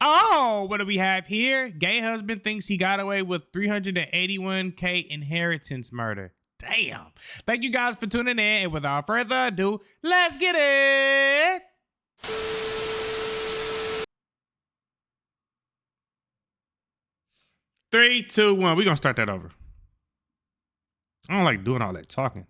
Oh, what do we have here? Gay husband thinks he got away with 381K inheritance murder. Damn. Thank you guys for tuning in. And without further ado, let's get it. Three, two, one. We're going to start that over. I don't like doing all that talking.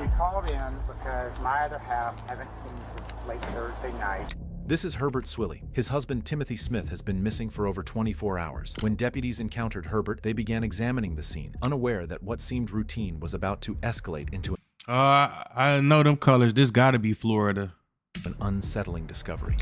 We called in because my other half haven't seen since late Thursday night. This is Herbert Swilly. His husband, Timothy Smith, has been missing for over 24 hours. When deputies encountered Herbert, they began examining the scene, unaware that what seemed routine was about to escalate into I know them colors. This gotta be Florida. an unsettling discovery.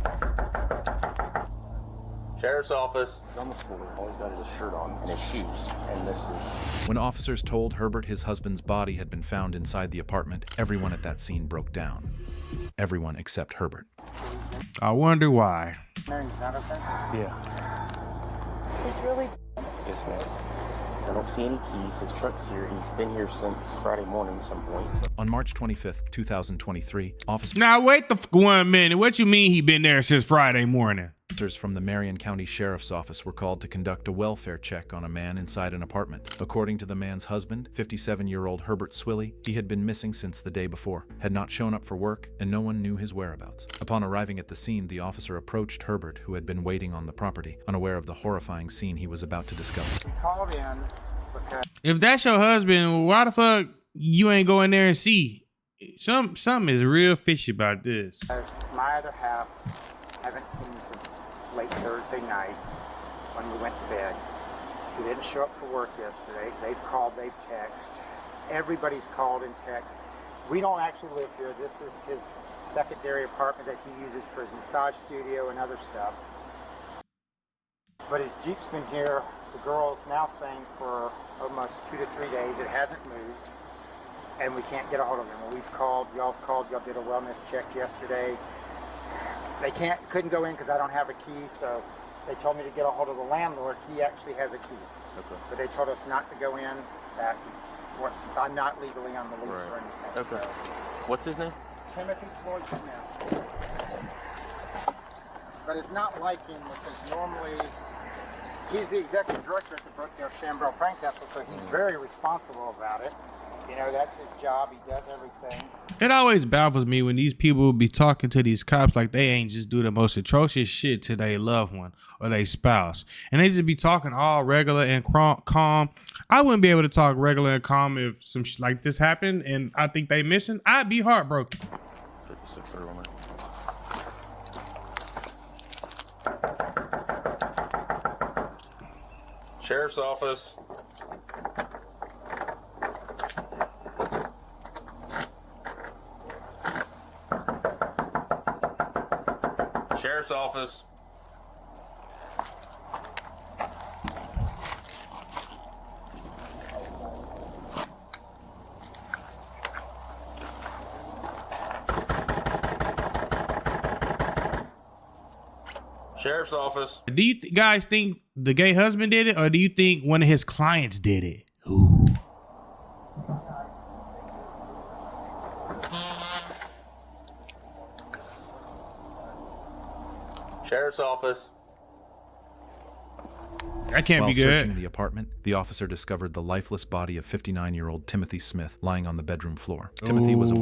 Sheriff's office. He's on the floor. All he's got is a shirt on and his shoes. And this is... When officers told Herbert his husband's body had been found inside the apartment, everyone at that scene broke down. Everyone except Herbert. I wonder why. Mary's not okay? Yeah. He's really... Yes, ma'am. I don't see any keys. His truck's here. He's been here since Friday morning at some point. On March 25th, 2023, officers Now wait the 1 minute. What you mean he been there since Friday morning? from the Marion County Sheriff's Office were called to conduct a welfare check on a man inside an apartment. According to the man's husband, 57-year-old Herbert Swilly, he had been missing since the day before, had not shown up for work, and no one knew his whereabouts. Upon arriving at the scene, the officer approached Herbert, who had been waiting on the property, unaware of the horrifying scene he was about to discover. We called in because... If that's your husband, why the fuck you ain't go in there and see? Something is real fishy about this. My other half haven't seen since late Thursday night when we went to bed. He didn't show up for work yesterday. They've called, they've texted. Everybody's called and texted. We don't actually live here. This is his secondary apartment that he uses for his massage studio and other stuff. But his Jeep's been here, the girl's now saying, for almost 2 to 3 days. It hasn't moved, and we can't get a hold of him. We've called, y'all did a wellness check yesterday. They couldn't go in because I don't have a key, so they told me to get a hold of the landlord. He actually has a key. Okay. But they told us not to go in since I'm not legally on the lease or anything. Okay. So. What's his name? Timothy Floyd Smith. But it's not like him because normally he's the executive director at the Brookdale Shambrel Prank Castle, so he's very responsible about it. You know, that's his job. He does everything. It always baffles me when these people be talking to these cops like they ain't just do the most atrocious shit to their loved one or their spouse. And they just be talking all regular and calm. I wouldn't be able to talk regular and calm if some shit like this happened and I think they missing. I'd be heartbroken. Sheriff's office. Sheriff's office. Sheriff's office. Do you guys think the gay husband did it or do you think one of his clients did it? Ooh. Sheriff's office. That can't While be good. searching the apartment, the officer discovered the lifeless body of 59-year-old Timothy Smith lying on the bedroom floor. Timothy was a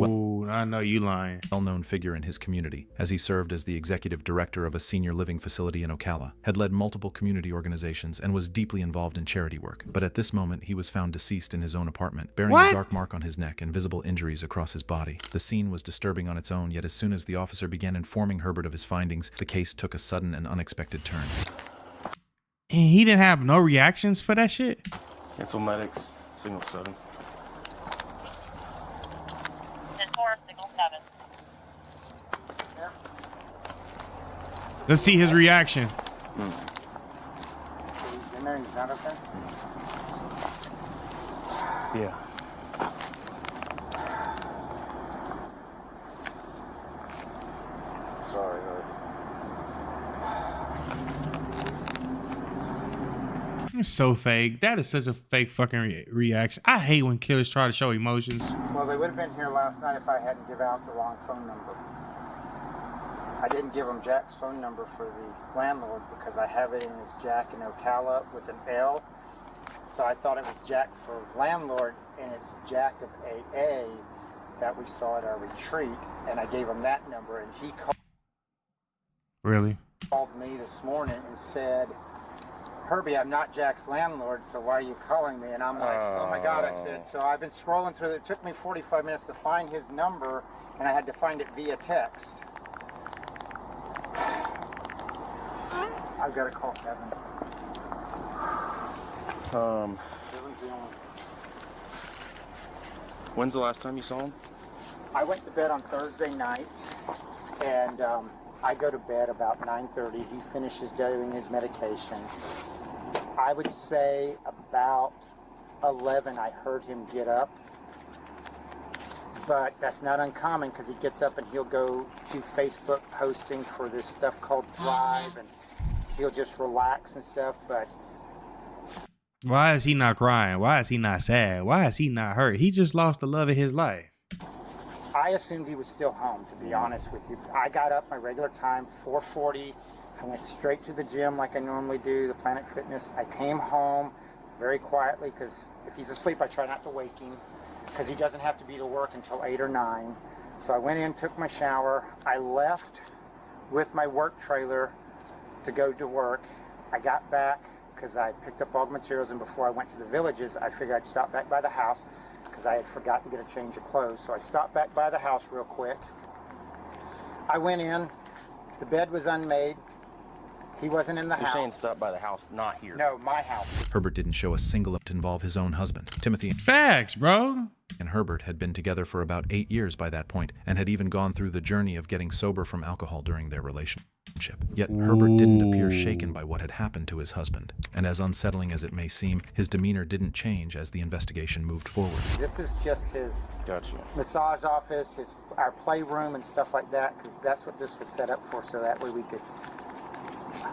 I know you lying. well-known figure in his community, as he served as the executive director of a senior living facility in Ocala, had led multiple community organizations, and was deeply involved in charity work. But at this moment, he was found deceased in his own apartment, bearing a dark mark on his neck and visible injuries across his body. The scene was disturbing on its own, yet as soon as the officer began informing Herbert of his findings, the case took a sudden and unexpected turn. And he didn't have no reactions for that shit? Cancel medics. Signal 7. 10-4, signal 7. Let's see his reaction. He's in there and he's not okay? Yeah. Sorry, It's so fake. That is such a fake fucking reaction. I hate when killers try to show emotions. Well, they would have been here last night if I hadn't given out the wrong phone number. I didn't give him Jack's phone number for the landlord because I have it in as Jack in Ocala with an L. So I thought it was Jack for landlord, and it's Jack of AA that we saw at our retreat. And I gave him that number, and he Really? called me this morning and said, Herbie, I'm not Jack's landlord, so why are you calling me? And I'm like, oh my God, I said. So I've been scrolling through it. It took me 45 minutes to find his number, and I had to find it via text. I've got to call Kevin. Kevin's the only. When's the last time you saw him? I went to bed on Thursday night, and I go to bed about 9:30. He finishes doing his medication. I would say about 11 I heard him get up, but that's not uncommon because he gets up and he'll go do Facebook posting for this stuff called Thrive, and he'll just relax and stuff. But Why is he not crying? Why is he not sad? Why is he not hurt? He just lost the love of his life. I assumed he was still home, to be honest with you. I got up my regular time, 4:40. I went straight to the gym like I normally do, the Planet Fitness. I came home very quietly because if he's asleep, I try not to wake him because he doesn't have to be to work until 8 or 9. So I went in, took my shower. I left with my work trailer to go to work. I got back because I picked up all the materials, and before I went to the Villages, I figured I'd stop back by the house because I had forgot to get a change of clothes. So I stopped back by the house real quick. I went in. The bed was unmade. He wasn't in the You're house. saying stop by the house, not here. No, my house. Herbert didn't show a single to involve his own husband. Timothy Facts, bro. and Herbert had been together for about 8 years by that point and had even gone through the journey of getting sober from alcohol during their relationship. Yet Herbert didn't appear shaken by what had happened to his husband, and as unsettling as it may seem, his demeanor didn't change as the investigation moved forward. This is just his Gotcha. massage office, our playroom and stuff like that, because that's what this was set up for, so that way we could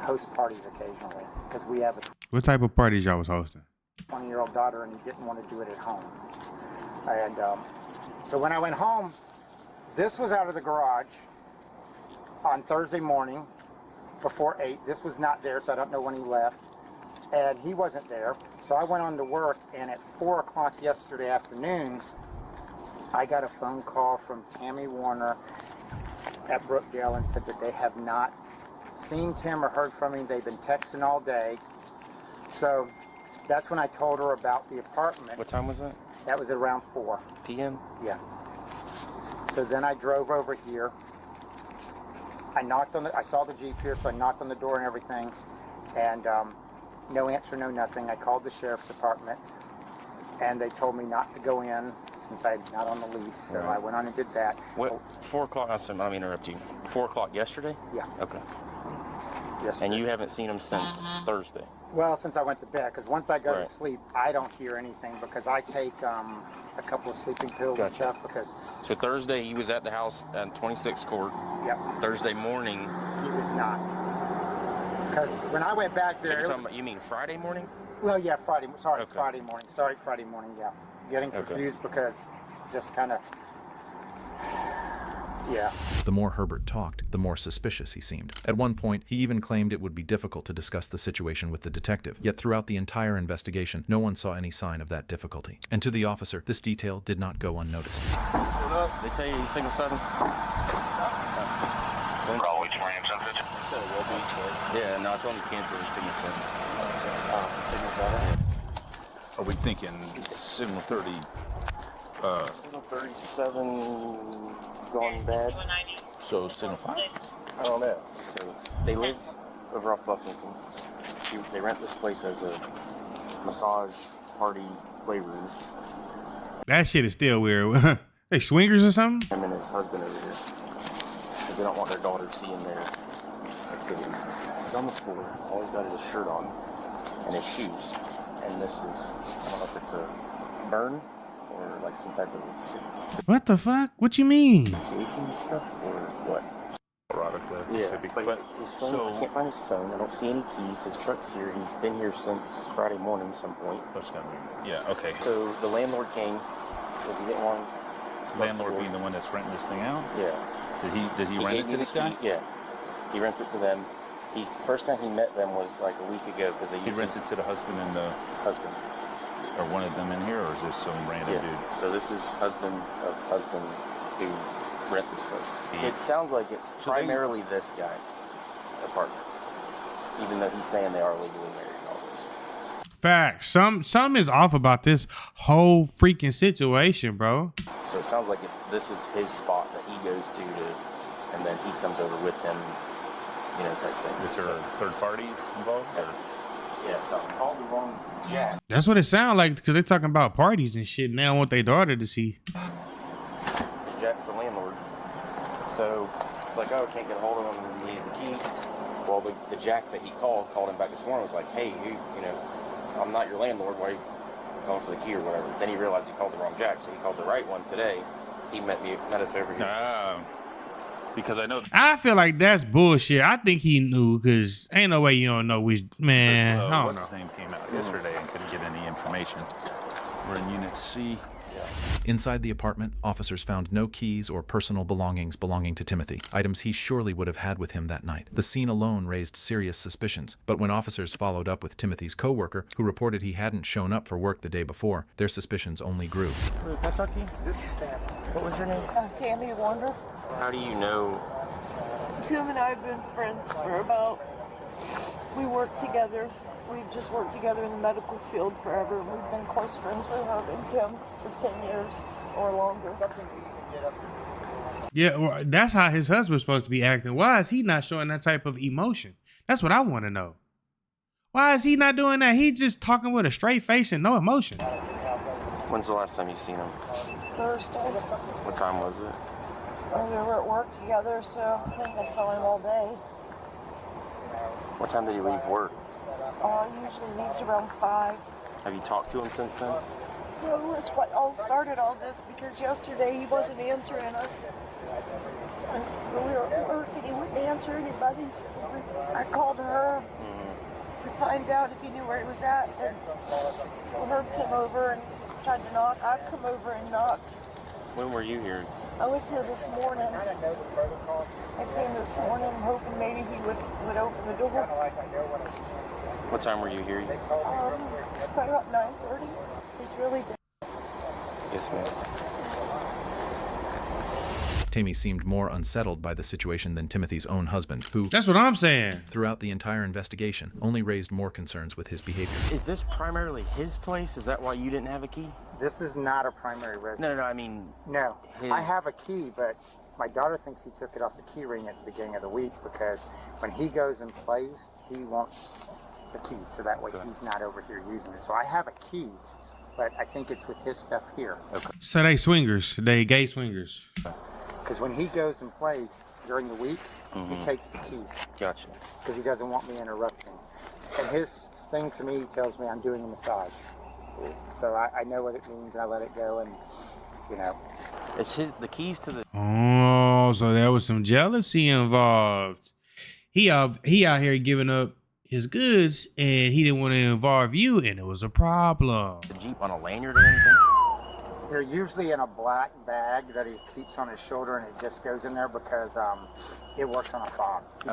host parties occasionally, because we have a What type of parties y'all was hosting? 20-year-old daughter, and he didn't want to do it at home. And so when I went home, this was out of the garage on Thursday morning before 8. This was not there, so I don't know when he left. And he wasn't there. So I went on to work, and at 4 o'clock yesterday afternoon, I got a phone call from Tammy Warner at Brookdale and said that they have not seen Tim or heard from him. They've been texting all day. So that's when I told her about the apartment. What time was that? That was at around 4 p.m.? Yeah. So then I drove over here. I saw the Jeep here, so I knocked on the door and everything. And no answer, no nothing. I called the sheriff's department, and they told me not to go in since I'm not on the lease. So I went on and did that. What? 4 o'clock? I don't mean to interrupt you. 4 o'clock yesterday? Yeah. Okay. Yes. And you haven't seen him since Thursday? Well, since I went to bed, because once I go to Right. sleep, I don't hear anything because I take a couple of sleeping pills and Gotcha. stuff. Because So Thursday he was at the house at 26th Court. yep, Thursday morning. he was not. Because when I went back there, You're it talking was, about, you mean Friday morning? well, yeah, Friday. Sorry, Okay. Friday morning. Sorry, Friday morning. Yeah, getting Okay. confused because just kind of, yeah. The more Herbert talked, the more suspicious he seemed. At one point, he even claimed it would be difficult to discuss the situation with the detective, yet throughout the entire investigation, no one saw any sign of that difficulty. And to the officer, this detail did not go unnoticed. Hold up. They tell you he's signal 7? Probably 20 and 1050. Yeah, no, I told him to cancel his signal 7. Are we thinking signal 30? Signal 37 gone bad. So signal 5? I don't know. So they live over off Buffington. They rent this place as a massage party playroom. That shit is still weird. They swingers or something? Him and his husband over here. Because they don't want their daughter seeing their activities. He's on the floor. All he's got is his shirt on and his shoes. And this is, I don't know if it's a burn or like some type of What the fuck? What you mean? asphyxiation stuff or what? Yeah, But his phone, I can't find his phone. I don't see any keys. His truck's here. He's been here since Friday morning some point. That's gonna be, yeah, okay. So the landlord came because he didn't want Landlord being the one that's renting this thing out? Yeah. Did he rent gave it me to this the guy? key. Yeah. He rents it to them. The first time he met them was like a week ago because He rents it to the husband and the husband. or one of them in here, or is this some random dude? So this is husband who rent this place. It sounds like it's primarily this guy apartment, even though he's saying they are legally married and all this. Facts. Some is off about this whole freaking situation, bro. So it sounds like this is his spot that he goes to, and then he comes over with him, you know, type thing. Is there third parties involved? Or? Yeah, something called the wrong jack. That's what it sounds like because they're talking about parties and shit. And they don't want their daughter to see. Jack's the landlord. So it's like, oh, can't get a hold of him and we need the key. Well, the Jack that he called him back this morning, was like, hey, you know, I'm not your landlord. Why are you calling for the key or whatever? Then he realized he called the wrong Jack, so he called the right one today. He met us over here. Because I know. I feel like that's bullshit. I think he knew because ain't no way you don't know which man. I don't What's his know. name came out yesterday and couldn't get any information. We're in Unit C. Inside the apartment, officers found no keys or personal belongings belonging to Timothy, items he surely would have had with him that night. The scene alone raised serious suspicions, but when officers followed up with Timothy's co-worker, who reported he hadn't shown up for work the day before, their suspicions only grew. Can I talk to you? This is Sam. What was your name? Tammy Wonder. How do you know? Tim and I have been friends for about, we work together. We've just worked together in the medical field forever. And we've been close friends with her and Tim for 10 years or longer. Yeah, well, that's how his husband's supposed to be acting. Why is he not showing that type of emotion? That's what I want to know. Why is he not doing that? He's just talking with a straight face and no emotion. When's the last time you seen him? Thursday. What time was it? We were at work together, so I think I saw him all day. What time did he leave work? He usually leaves around 5. Have you talked to him since then? Well, that's what all started all this, because yesterday he wasn't answering us. We were at work and he wouldn't answer anybody. So I called her to find out if he knew where he was at. And so Herb came over and tried to knock. I've come over and knocked. When were you here? I was here this morning. I came this morning hoping maybe he would open the door. What time were you here? Probably about 9:30. He's really dead. Yes, ma'am. Tammy seemed more unsettled by the situation than Timothy's own husband, who, That's what I'm saying. throughout the entire investigation, only raised more concerns with his behavior. Is this primarily his place? Is that why you didn't have a key? This is not a primary residence. No, I mean... No, His- I have a key, but my daughter thinks he took it off the key ring at the beginning of the week because when he goes and plays, he wants the key, so that way he's not over here using it. So I have a key, but I think it's with his stuff here. So they swingers. They gay swingers. Because when he goes and plays during the week, he takes the key Gotcha. because he doesn't want me interrupting. And his thing to me tells me I'm doing a massage. So I know what it means, and I let it go, and you know. It's the keys to the... Oh, so there was some jealousy involved. He out here giving up his goods, and he didn't want to involve you, and it was a problem. The Jeep on a lanyard or anything? They're usually in a black bag that he keeps on his shoulder, and it just goes in there because it works on a fob. He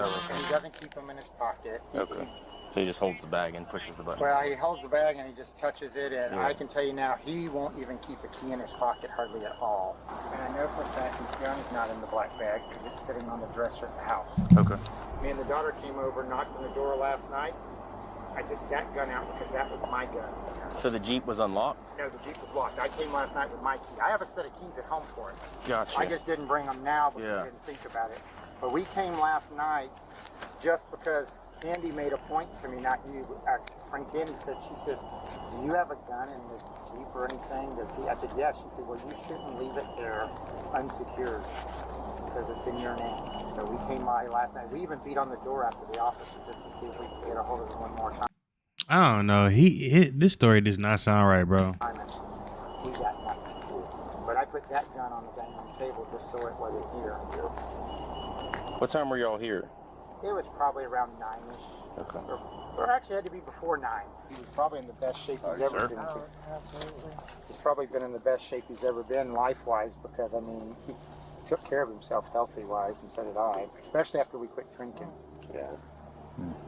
doesn't keep them in his pocket. Okay. So he just holds the bag and pushes the button. Well, he holds the bag and he just touches it, and I can tell you now, he won't even keep a key in his pocket hardly at all. And I know for a fact his gun is not in the black bag because it's sitting on the dresser at the house. Okay. Me and the daughter came over, knocked on the door last night. I took that gun out because that was my gun. So the Jeep was unlocked? No, the Jeep was locked. I came last night with my key. I have a set of keys at home for it. Gotcha. I just didn't bring them now because I didn't think about it. But we came last night just because Candy made a point to me, not you. Friend Candy said, she says, do you have a gun in the Jeep or anything? I said, yeah. She said, well, you shouldn't leave it there unsecured because it's in your name. So we came by last night. We even beat on the door after the officer just to see if we could get a hold of him one more time. I don't know. This story does not sound right, bro. He got nothing to do. But I put that gun on the dining room table just so it wasn't here. What time were y'all here? It was probably around 9-ish. Okay. Or actually had to be before 9. He was probably in the best shape he's ever been. He's probably been in the best shape he's ever been life-wise because, I mean, took care of himself healthy-wise, and so did I, especially after we quit drinking. Yeah.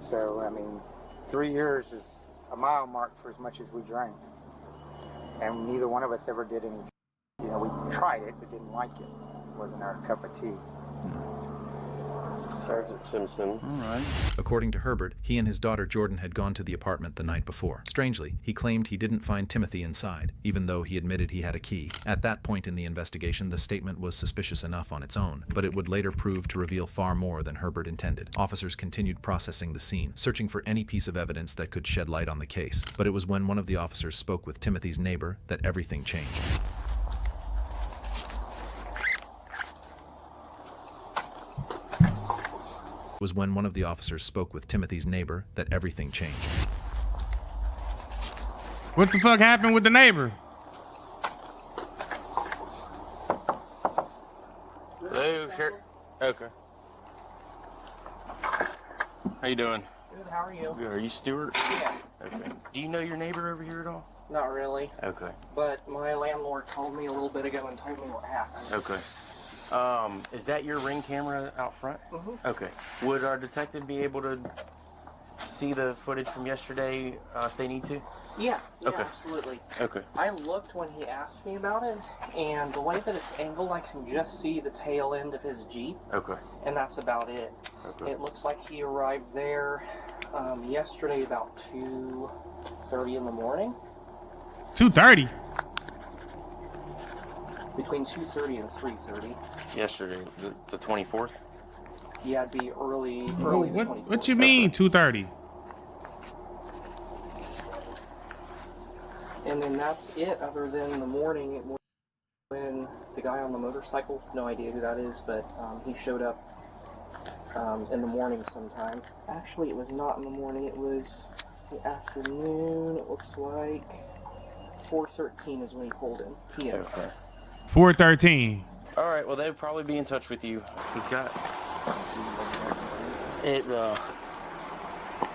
So, I mean, 3 years is a mile mark for as much as we drank. And neither one of us ever did any, you know, we tried it, but didn't like it. It wasn't our cup of tea. Sergeant Simpson. All right. According to Herbert, he and his daughter Jordan had gone to the apartment the night before. Strangely, he claimed he didn't find Timothy inside, even though he admitted he had a key. At that point in the investigation, the statement was suspicious enough on its own, but it would later prove to reveal far more than Herbert intended. Officers continued processing the scene, searching for any piece of evidence that could shed light on the case. But it was when one of the officers spoke with Timothy's neighbor that everything changed. Was when one of the officers spoke with Timothy's neighbor that everything changed. What the fuck happened with the neighbor? Hello, sure. Okay. How you doing? Good, how are you? Good. Are you Stuart? Yeah, Okay. Do you know your neighbor over here at all? not really. Okay. But my landlord called me a little bit ago and told me what happened. Okay. Is that your Ring camera out front? Mm-hmm. Okay. Would our detective be able to see the footage from yesterday if they need to? Yeah, Okay. absolutely. Okay. I looked when he asked me about it, and the way that it's angled, I can just see the tail end of his Jeep, Okay. and that's about it. Okay. It looks like he arrived there yesterday about 2:30 in the morning. 2:30. Between 2:30 and 3:30. Yesterday, the 24th? Yeah, it'd be early the What 24th. you mean 2:30? And then that's it, other than the morning when the guy on the motorcycle, no idea who that is, but he showed up in the morning sometime. Actually, it was not in the morning, it was the afternoon. It looks like 4:13 is when he pulled in. PM. Okay. 4:13. All right. Well, they'll probably be in touch with you. He's got it.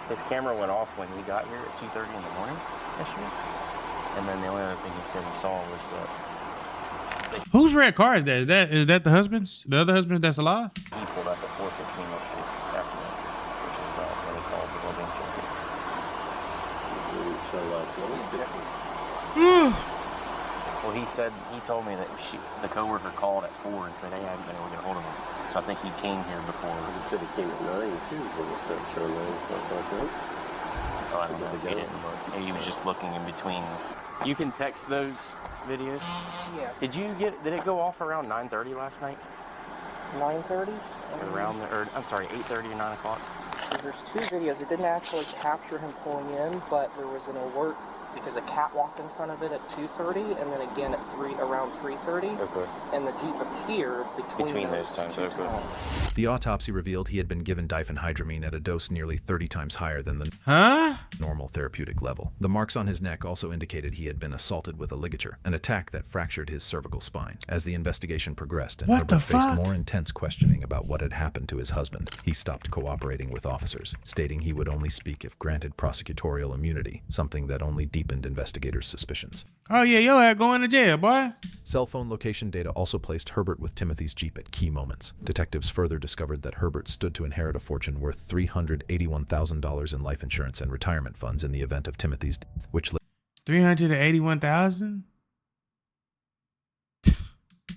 His camera went off when he got here at 2:30 in the morning yesterday, and then the only other thing he said he saw was that Whose red car is that? Is that the husband's? The other husband that's alive? he pulled up at 4:15 yesterday afternoon, which is about when he called the building check. Well, he told me that the coworker called at 4 and said, "Hey, I haven't been able to get a hold of him." So I think he came here before. He said he came at 9 too, but it started showing 9 o'clock like that. Oh, I don't know if he didn't look. Maybe he was just looking in between. You can text those videos. Yeah. Did it go off around 9:30 last night? 9:30? I'm sorry, 8:30 or 9 o'clock? There's two videos. It didn't actually capture him pulling in, but there was an alert because a cat walked in front of it at 2:30, and then again at around 3:30. Okay. And the Jeep appeared between those times. two Okay. times. The autopsy revealed he had been given diphenhydramine at a dose nearly 30 times higher than the Huh? normal therapeutic level. The marks on his neck also indicated he had been assaulted with a ligature, an attack that fractured his cervical spine. As the investigation progressed and What the Herbert faced fuck? more intense questioning about what had happened to his husband, he stopped cooperating with officers, stating he would only speak if granted prosecutorial immunity, something that only deepened investigators' suspicions. Oh yeah, yo ass going to jail, boy. Cell phone location data also placed Herbert with Timothy's Jeep at key moments. Detectives further discovered that Herbert stood to inherit a fortune worth $381,000 in life insurance and retirement funds in the event of Timothy's death, which 381,000.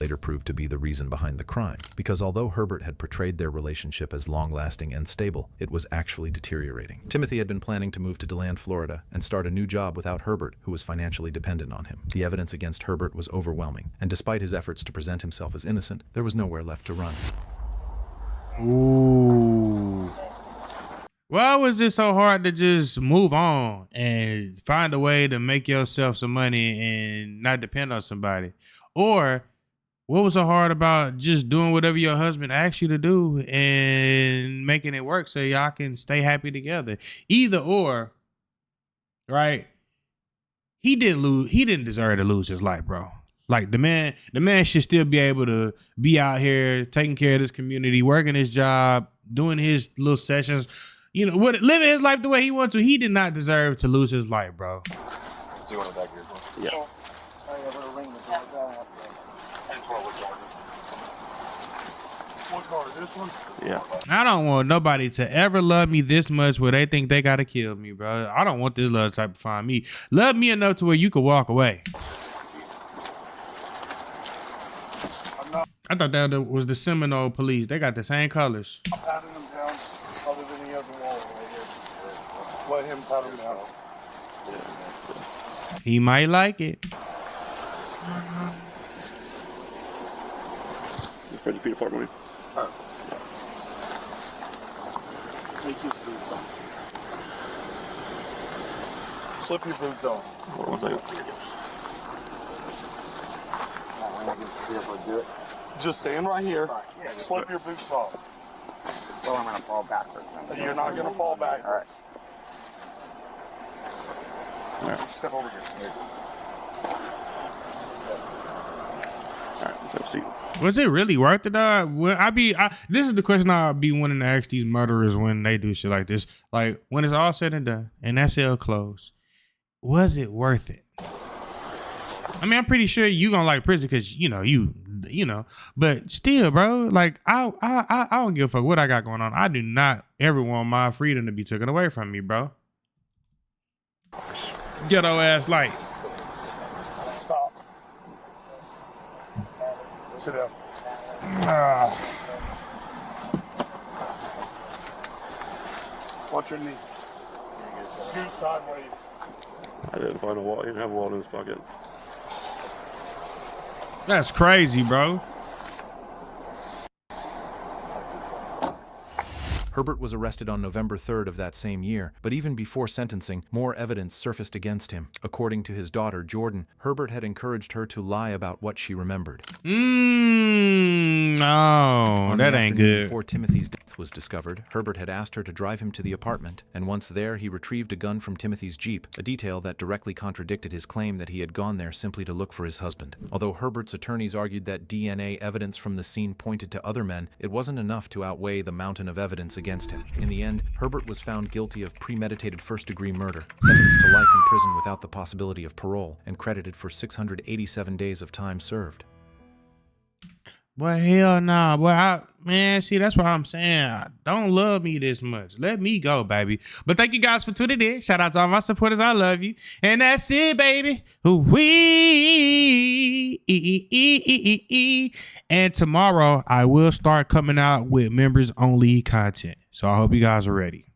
later proved to be the reason behind the crime. Because although Herbert had portrayed their relationship as long-lasting and stable, it was actually deteriorating. Timothy had been planning to move to DeLand, Florida, and start a new job without Herbert, who was financially dependent on him. The evidence against Herbert was overwhelming, and despite his efforts to present himself as innocent, there was nowhere left to run. Ooh. Why was it so hard to just move on and find a way to make yourself some money and not depend on somebody? Or what was so hard about just doing whatever your husband asked you to do and making it work so y'all can stay happy together? Either or, right? He didn't deserve to lose his life, bro. Like the man should still be able to be out here taking care of this community, working his job, doing his little sessions, you know, living his life the way he wants to. He did not deserve to lose his life, bro. Do you want it back here? Yeah. car? This one? Yeah. I don't want nobody to ever love me this much where they think they gotta kill me, bro. I don't want this love type to find me. Love me enough to where you can walk away. I thought that was the Seminole police. They got the same colors. I'm patting him down other than the other wall right here. Let him pat him down. He might like it. Spread your feet apart, man. Take his boots off. Slip your boots off. Hold on 1 second. Just stand right here. Right. Yeah, slip your boots off. Well, I'm going to fall backwards. You're not going to fall back. All right. All right. Step over here. All right, let's have a seat. Was it really worth it, dog? This is the question I'll be wanting to ask these murderers when they do shit like this. Like, when it's all said and done and that cell closed, was it worth it? I mean, I'm pretty sure you gonna like prison because you know, but still, bro, like I don't give a fuck what I got going on. I do not ever want my freedom to be taken away from me, bro. Ghetto ass light. Stop. Sit down. Watch your knee. Scoot sideways. I didn't find a wallet. I didn't have a wallet in his pocket. That's crazy, bro. Herbert was arrested on November 3rd of that same year, but even before sentencing, more evidence surfaced against him. According to his daughter, Jordan, Herbert had encouraged her to lie about what she remembered. No, that ain't good. Before Timothy's death was discovered, Herbert had asked her to drive him to the apartment, and once there, he retrieved a gun from Timothy's Jeep, a detail that directly contradicted his claim that he had gone there simply to look for his husband. Although Herbert's attorneys argued that DNA evidence from the scene pointed to other men, it wasn't enough to outweigh the mountain of evidence against him. In the end, Herbert was found guilty of premeditated first-degree murder, sentenced to life in prison without the possibility of parole, and credited for 687 days of time served. Boy, hell nah, boy. Man, see, that's what I'm saying. Don't love me this much. Let me go, baby. But thank you guys for tuning in. Shout out to all my supporters. I love you. And that's it, baby. And tomorrow, I will start coming out with members-only content. So I hope you guys are ready.